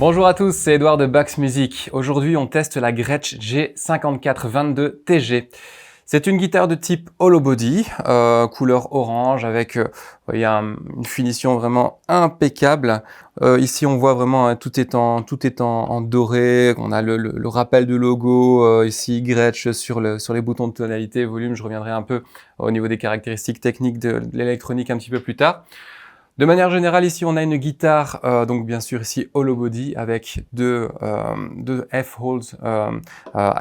Bonjour à tous, c'est Edouard de Bax Music. Aujourd'hui, on teste la Gretsch G5422 TG. C'est une guitare de type hollow body, couleur orange avec une finition vraiment impeccable. Ici, on voit vraiment tout est en doré. On a le rappel de logo ici Gretsch sur les boutons de tonalité, volume. Je reviendrai un peu au niveau des caractéristiques techniques de l'électronique un petit peu plus tard. De manière générale, ici, on a une guitare, donc bien sûr ici hollow body avec deux F-holes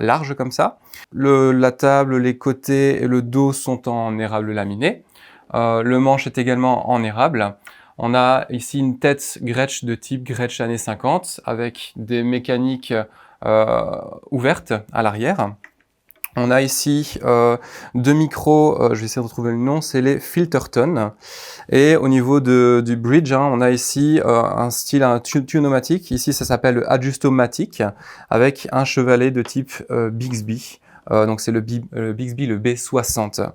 larges comme ça. La table, les côtés et le dos sont en érable laminé. Le manche est également en érable. On a ici une tête Gretsch de type Gretsch années 50 avec des mécaniques ouvertes à l'arrière. On a ici deux micros, je vais essayer de retrouver le nom, c'est les Filterton. Et au niveau du bridge, on a ici un style tunomatique. Ici, ça s'appelle le Adjustomatic, avec un chevalet de type Bixby. Donc c'est le Bixby, le B60.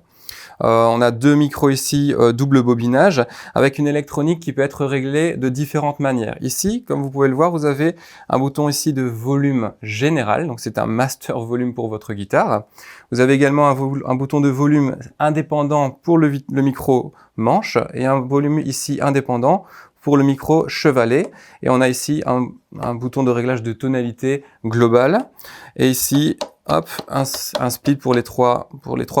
On a deux micros ici, double bobinage, avec une électronique qui peut être réglée de différentes manières. Ici, comme vous pouvez le voir, vous avez un bouton ici de volume général, donc c'est un master volume pour votre guitare. Vous avez également un bouton de volume indépendant pour le micro manche et un volume ici indépendant pour le micro chevalet. Et on a ici un bouton de réglage de tonalité globale. Et ici, hop, un split pour les trois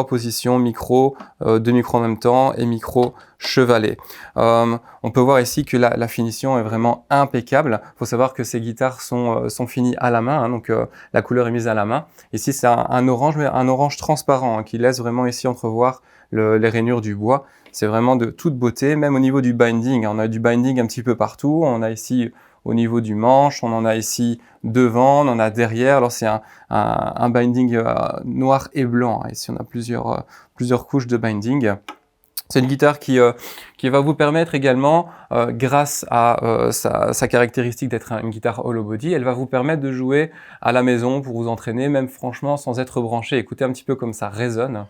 positions, micro, deux micros en même temps et micro chevalet. On peut voir ici que la finition est vraiment impeccable. Il faut savoir que ces guitares sont finies à la main, donc la couleur est mise à la main. Ici, c'est un orange, mais un orange transparent qui laisse vraiment ici entrevoir les rainures du bois. C'est vraiment de toute beauté, même au niveau du binding. On a du binding un petit peu partout. On a ici au niveau du manche, on en a ici devant, on en a derrière. Alors c'est un binding noir et blanc. Ici on a plusieurs couches de binding. C'est une guitare qui va vous permettre également, grâce à sa caractéristique d'être une guitare hollow body, elle va vous permettre de jouer à la maison pour vous entraîner, même franchement sans être branché. Écoutez un petit peu comme ça résonne.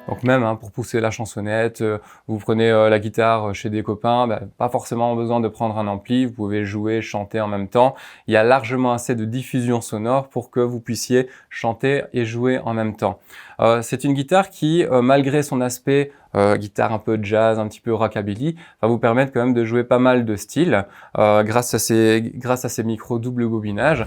Donc même pour pousser la chansonnette, vous prenez la guitare chez des copains, pas forcément besoin de prendre un ampli, vous pouvez jouer, chanter en même temps. Il y a largement assez de diffusion sonore pour que vous puissiez chanter et jouer en même temps. C'est une guitare qui, malgré son aspect guitare un peu jazz, un petit peu rockabilly, va vous permettre quand même de jouer pas mal de styles grâce à ces micros double bobinage.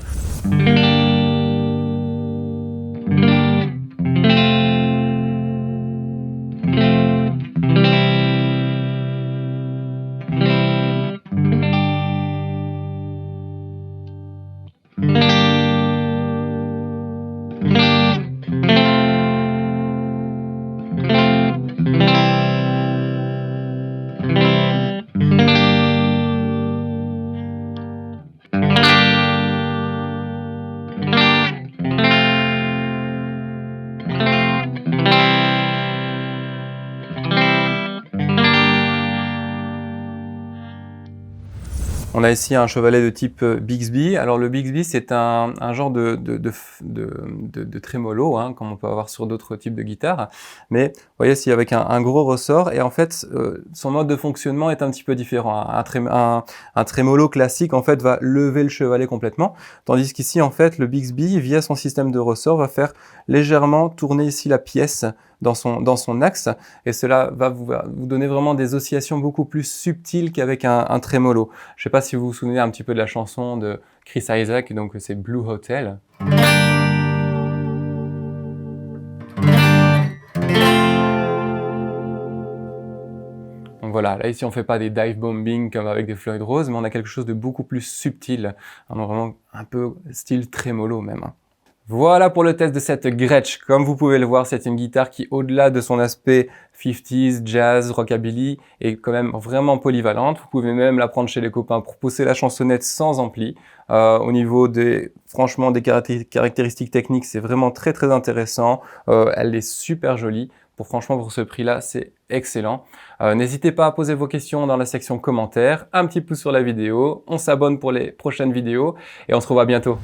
On a ici un chevalet de type Bixby. Alors le Bixby, c'est un genre de trémolo, comme on peut avoir sur d'autres types de guitares. Mais vous voyez, c'est avec un gros ressort. Et en fait, son mode de fonctionnement est un petit peu différent. Un trémolo classique, en fait, va lever le chevalet complètement. Tandis qu'ici, en fait, le Bixby, via son système de ressort, va faire légèrement tourner ici la pièce dans son axe, et cela va vous donner vraiment des oscillations beaucoup plus subtiles qu'avec un trémolo. Je ne sais pas si vous vous souvenez un petit peu de la chanson de Chris Isaak, donc c'est Blue Hotel. Donc voilà, là ici on ne fait pas des dive bombing comme avec des Floyd Rose, mais on a quelque chose de beaucoup plus subtil, vraiment un peu style trémolo même. Voilà pour le test de cette Gretsch. Comme vous pouvez le voir, c'est une guitare qui, au-delà de son aspect 50s, jazz, rockabilly, est quand même vraiment polyvalente. Vous pouvez même la prendre chez les copains pour pousser la chansonnette sans ampli. Au niveau franchement, des caractéristiques techniques, c'est vraiment très très intéressant. Elle est super jolie. Franchement, pour ce prix-là, c'est excellent. N'hésitez pas à poser vos questions dans la section commentaires. Un petit pouce sur la vidéo. On s'abonne pour les prochaines vidéos et on se revoit bientôt.